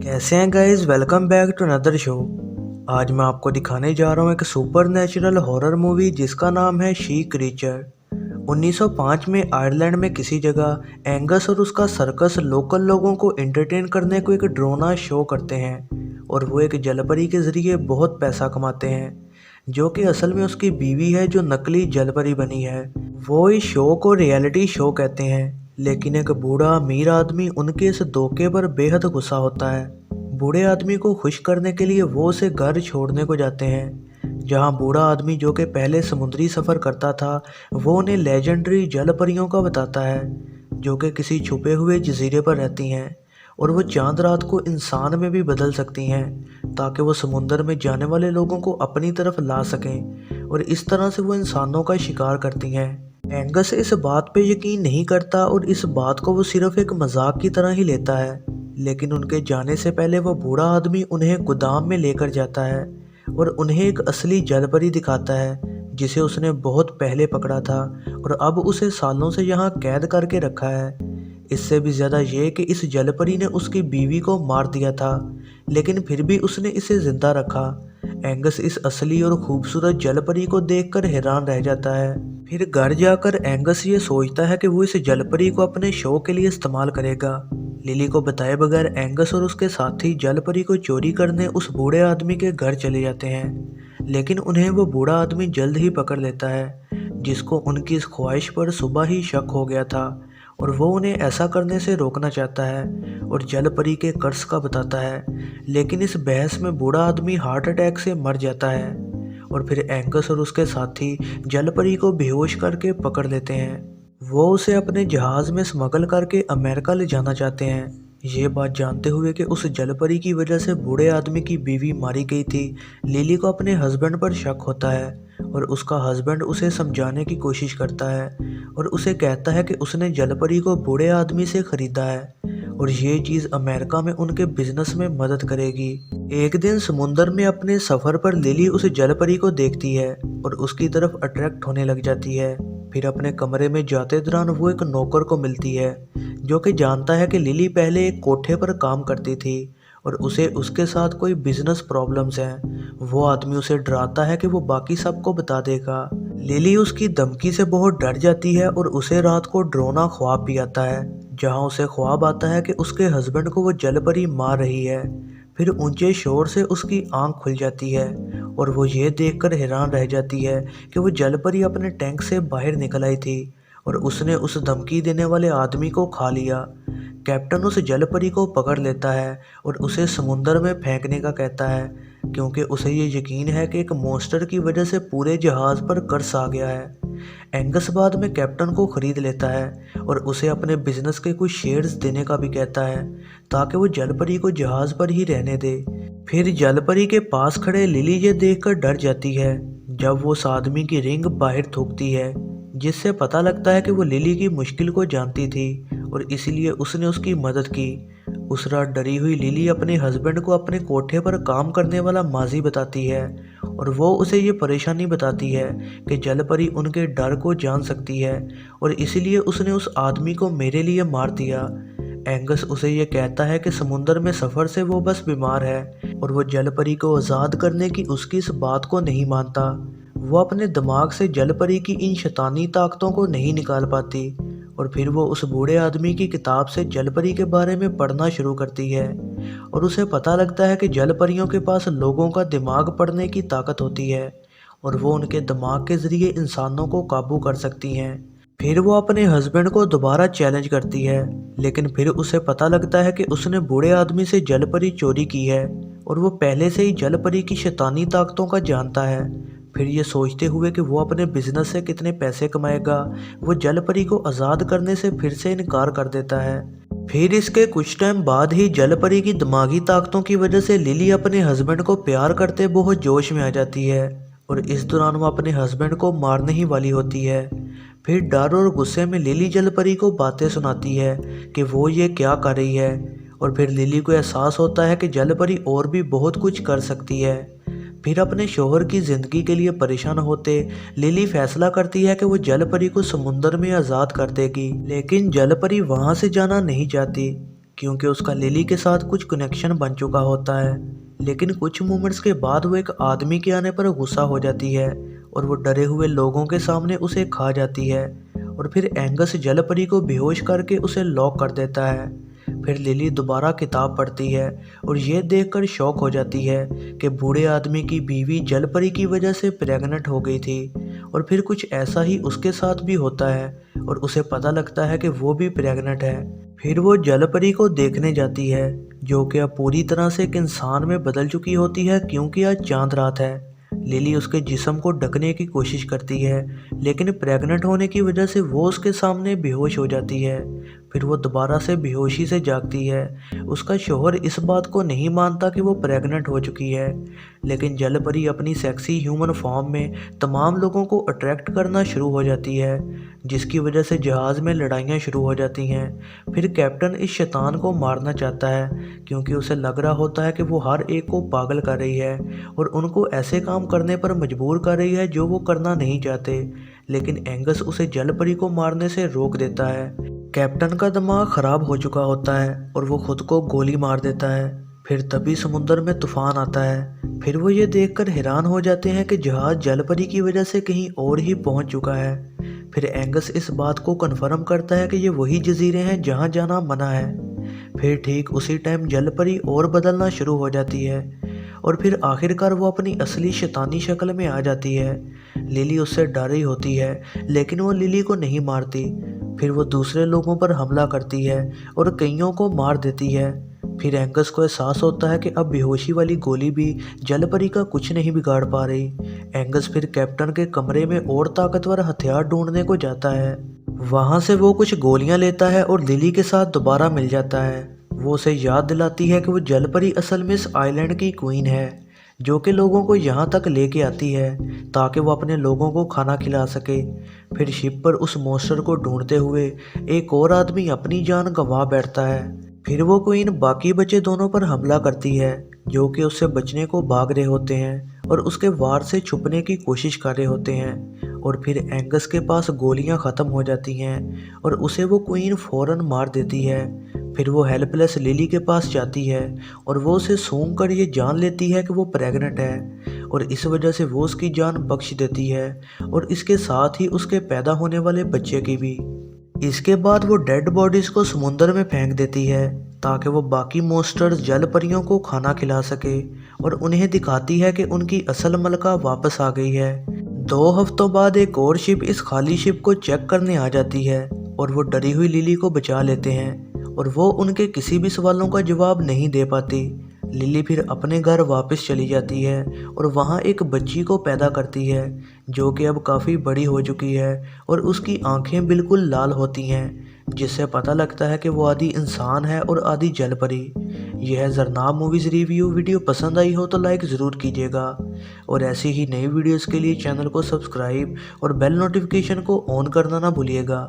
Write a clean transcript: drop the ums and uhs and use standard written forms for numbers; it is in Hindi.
कैसे हैं guys. Welcome back to another show. आज मैं आपको दिखाने जा रहा हूँ एक सुपर नेचुरल हॉरर मूवी जिसका नाम है शी क्रीचर। 1905 में आयरलैंड में किसी जगह एंगस और उसका सर्कस लोकल लोगों को एंटरटेन करने को एक ड्रोना शो करते हैं और वो एक जलपरी के ज़रिए बहुत पैसा कमाते हैं, जो कि असल में उसकी बीवी है जो नकली जलपरी बनी है। वो इस शो को रियलिटी शो कहते हैं, लेकिन एक बूढ़ा अमीर आदमी उनके इस धोखे पर बेहद गुस्सा होता है। बूढ़े आदमी को खुश करने के लिए वो उसे घर छोड़ने को जाते हैं, जहां बूढ़ा आदमी जो कि पहले समुद्री सफ़र करता था वो उन्हें लेजेंडरी जल परियों का बताता है, जो कि किसी छुपे हुए जजीरे पर रहती हैं और वो चांद रात को इंसान में भी बदल सकती हैं, ताकि वो समुंदर में जाने वाले लोगों को अपनी तरफ ला सकें और इस तरह से वो इंसानों का शिकार करती हैं। एंगस इस बात पे यकीन नहीं करता और इस बात को वो सिर्फ एक मजाक की तरह ही लेता है, लेकिन उनके जाने से पहले वो बूढ़ा आदमी उन्हें गोदाम में लेकर जाता है और उन्हें एक असली जलपरी दिखाता है जिसे उसने बहुत पहले पकड़ा था और अब उसे सालों से यहाँ कैद करके रखा है। इससे भी ज़्यादा ये कि इस जलपरी ने उसकी बीवी को मार दिया था, लेकिन फिर भी उसने इसे जिंदा रखा। एंगस इस असली और खूबसूरत जलपरी को देखकर हैरान रह जाता है। फिर घर जाकर एंगस ये सोचता है कि वो इस जलपरी को अपने शो के लिए इस्तेमाल करेगा। लिली को बताए बगैर एंगस और उसके साथी जलपरी को चोरी करने उस बूढ़े आदमी के घर चले जाते हैं, लेकिन उन्हें वो बूढ़ा आदमी जल्द ही पकड़ लेता है, जिसको उनकी इस ख्वाहिश पर सुबह ही शक हो गया था और वो उन्हें ऐसा करने से रोकना चाहता है और जलपरी के कर्ज का बताता है। लेकिन इस बहस में बूढ़ा आदमी हार्ट अटैक से मर जाता है और फिर एंगस और उसके साथी जलपरी को बेहोश करके पकड़ लेते हैं। वो उसे अपने जहाज में स्मगल करके अमेरिका ले जाना चाहते हैं, ये बात जानते हुए कि उस जलपरी की वजह से बूढ़े आदमी की बीवी मारी गई थी। लिली को अपने हस्बैंड पर शक होता है और उसका हस्बैंड उसे समझाने की कोशिश करता है और उसे कहता है कि उसने जलपरी को बूढ़े आदमी से खरीदा है और ये चीज़ अमेरिका में उनके बिजनेस में मदद करेगी। एक दिन समुंदर में अपने सफ़र पर लिली उस जलपरी को देखती है और उसकी तरफ अट्रैक्ट होने लग जाती है। फिर अपने कमरे में जाते दौरान वो एक नौकर को मिलती है जो कि जानता है कि लिली पहले एक कोठे पर काम करती थी और उसे उसके साथ कोई बिजनेस प्रॉब्लम्स हैं। वो आदमी उसे डराता है कि वो बाकी सबको बता देगा। लिली उसकी धमकी से बहुत डर जाती है और उसे रात को डरावना ख्वाब भी आता है, जहां उसे ख्वाब आता है कि उसके हस्बैंड को वो जलपरी मार रही है। फिर ऊंचे शोर से उसकी आंख खुल जाती है और वो ये देखकर हैरान रह जाती है कि वो जलपरी अपने टैंक से बाहर निकल आई थी और उसने उस धमकी देने वाले आदमी को खा लिया। कैप्टन उस जलपरी को पकड़ लेता है और उसे समुंदर में फेंकने का कहता है, क्योंकि उसे ये यकीन है कि एक मॉन्स्टर की वजह से पूरे जहाज़ पर कर्ज आ गया है। एंगस बाद में कैप्टन को खरीद लेता है और उसे अपने बिजनेस के कुछ शेयर्स देने का भी कहता है, ताकि वो जलपरी को जहाज़ पर ही रहने दे। फिर जलपरी के पास खड़े लिली ये देखकर डर जाती है जब वो उस आदमी की रिंग बाहर थूकती है, जिससे पता लगता है कि वो लिली की मुश्किल को जानती थी और इसीलिए उसने उसकी मदद की। उस रात डरी हुई लिली अपने हस्बैंड को अपने कोठे पर काम करने वाला माजी बताती है और वो उसे ये परेशानी बताती है कि जलपरी उनके डर को जान सकती है और इसीलिए उसने उस आदमी को मेरे लिए मार दिया। एंगस उसे ये कहता है कि समुंदर में सफ़र से वो बस बीमार है और वो जलपरी को आज़ाद करने की उसकी इस बात को नहीं मानता। वो अपने दिमाग से जलपरी की इन शैतानी ताकतों को नहीं निकाल पाती और फिर वो उस बूढ़े आदमी की किताब से जलपरी के बारे में पढ़ना शुरू करती है और उसे पता लगता है कि जलपरियों के पास लोगों का दिमाग पढ़ने की ताकत होती है और वो उनके दिमाग के ज़रिए इंसानों को काबू कर सकती हैं। फिर वो अपने हस्बैंड को दोबारा चैलेंज करती है, लेकिन फिर उसे पता लगता है कि उसने बूढ़े आदमी से जलपरी चोरी की है और वो पहले से ही जलपरी की शैतानी ताकतों का जानता है। फिर ये सोचते हुए कि वो अपने बिजनेस से कितने पैसे कमाएगा, वो जलपरी को आज़ाद करने से फिर से इनकार कर देता है। फिर इसके कुछ टाइम बाद ही जलपरी की दिमागी ताकतों की वजह से लिली अपने हस्बैंड को प्यार करते बहुत जोश में आ जाती है और इस दौरान वो अपने हस्बैंड को मारने ही वाली होती है। फिर डर और गुस्से में लिली जलपरी को बातें सुनाती है कि वो ये क्या कर रही है और फिर लिली को एहसास होता है कि जलपरी और भी बहुत कुछ कर सकती है। फिर अपने शौहर की ज़िंदगी के लिए परेशान होते लिली फैसला करती है कि वो जलपरी को समुंदर में आज़ाद कर देगी, लेकिन जलपरी वहाँ से जाना नहीं चाहती क्योंकि उसका लिली के साथ कुछ कनेक्शन बन चुका होता है। लेकिन कुछ मोमेंट्स के बाद वो एक आदमी के आने पर गुस्सा हो जाती है और वो डरे हुए लोगों के सामने उसे खा जाती है और फिर एंगस जल परी को बेहोश करके उसे लॉक कर देता है। फिर लिली दोबारा किताब पढ़ती है और ये देखकर शॉक हो जाती है कि बूढ़े आदमी की बीवी जल परी की वजह से प्रेग्नेंट हो गई थी और फिर कुछ ऐसा ही उसके साथ भी होता है और उसे पता लगता है कि वो भी प्रेग्नेंट है। फिर वो जल परी को देखने जाती है जो कि अब पूरी तरह से एक इंसान में बदल चुकी होती है क्योंकि आज चांद रात है। लिली उसके जिस्म को ढकने की कोशिश करती है लेकिन प्रेग्नेंट होने की वजह से वो उसके सामने बेहोश हो जाती है। फिर वो दोबारा से बेहोशी से जागती है। उसका शौहर इस बात को नहीं मानता कि वो प्रेग्नेंट हो चुकी है, लेकिन जल परी अपनी सेक्सी ह्यूमन फॉर्म में तमाम लोगों को अट्रैक्ट करना शुरू हो जाती है, जिसकी वजह से जहाज़ में लड़ाइयाँ शुरू हो जाती हैं। फिर कैप्टन इस शैतान को मारना चाहता है क्योंकि उसे लग रहा होता है कि वो हर एक को पागल कर रही है और उनको ऐसे काम करने पर मजबूर कर रही है जो वो करना नहीं चाहते, लेकिन एंगस उसे जल परी को मारने से रोक देता है। कैप्टन का दिमाग खराब हो चुका होता है और वो खुद को गोली मार देता है। फिर तभी समुद्र में तूफान आता है। फिर वो ये देखकर हैरान हो जाते हैं कि जहाज जल परी की वजह से कहीं और ही पहुंच चुका है। फिर एंगस इस बात को कन्फर्म करता है कि ये वही जजीरे हैं जहां जाना मना है। फिर ठीक उसी टाइम जल परी और बदलना शुरू हो जाती है और फिर आखिरकार वो अपनी असली शैतानी शक्ल में आ जाती है। लिली उससे डर रही होती है लेकिन वो लिली को नहीं मारती। फिर वो दूसरे लोगों पर हमला करती है और कईयों को मार देती है। फिर एंगस को एहसास होता है कि अब बेहोशी वाली गोली भी जल परी का कुछ नहीं बिगाड़ पा रही। एंगस फिर कैप्टन के कमरे में और ताकतवर हथियार ढूंढने को जाता है। वहां से वो कुछ गोलियां लेता है और लिली के साथ दोबारा मिल जाता है। वो उसे याद दिलाती है कि वो जल परी असल में इस आइलैंड की क्वीन है जो कि लोगों को यहाँ तक लेके आती है ताकि वो अपने लोगों को खाना खिला सके। फिर शिप पर उस मॉन्स्टर को ढूंढते हुए एक और आदमी अपनी जान गंवा बैठता है। फिर वो क्वीन बाकी बचे दोनों पर हमला करती है जो कि उससे बचने को भाग रहे होते हैं और उसके वार से छुपने की कोशिश कर रहे होते हैं। और फिर एंगस के पास गोलियां ख़त्म हो जाती हैं और उसे वो क्वीन फ़ौरन मार देती है। फिर वो हेल्पलेस लिली के पास जाती है और वो उसे सूंघ कर ये जान लेती है कि वो प्रेग्नेंट है और इस वजह से वो उसकी जान बख्श देती है और इसके साथ ही उसके पैदा होने वाले बच्चे की भी। इसके बाद वो डेड बॉडीज को समुद्र में फेंक देती है ताकि वो बाकी मॉन्स्टर्स जल परियों को खाना खिला सके और उन्हें दिखाती है कि उनकी असल मलका वापस आ गई है। 2 हफ्तों बाद एक और शिप इस खाली शिप को चेक करने आ जाती है और वो डरी हुई लिली को बचा लेते हैं और वो उनके किसी भी सवालों का जवाब नहीं दे पाती। लिली फिर अपने घर वापस चली जाती है और वहाँ एक बच्ची को पैदा करती है जो कि अब काफ़ी बड़ी हो चुकी है और उसकी आंखें बिल्कुल लाल होती हैं, जिससे पता लगता है कि वो आधी इंसान है और आधी जल परी। यह जरनाब मूवीज़ रिव्यू वीडियो पसंद आई हो तो लाइक ज़रूर कीजिएगा और ऐसी ही नई वीडियोज़ के लिए चैनल को सब्सक्राइब और बेल नोटिफिकेशन को ऑन करना ना भूलिएगा।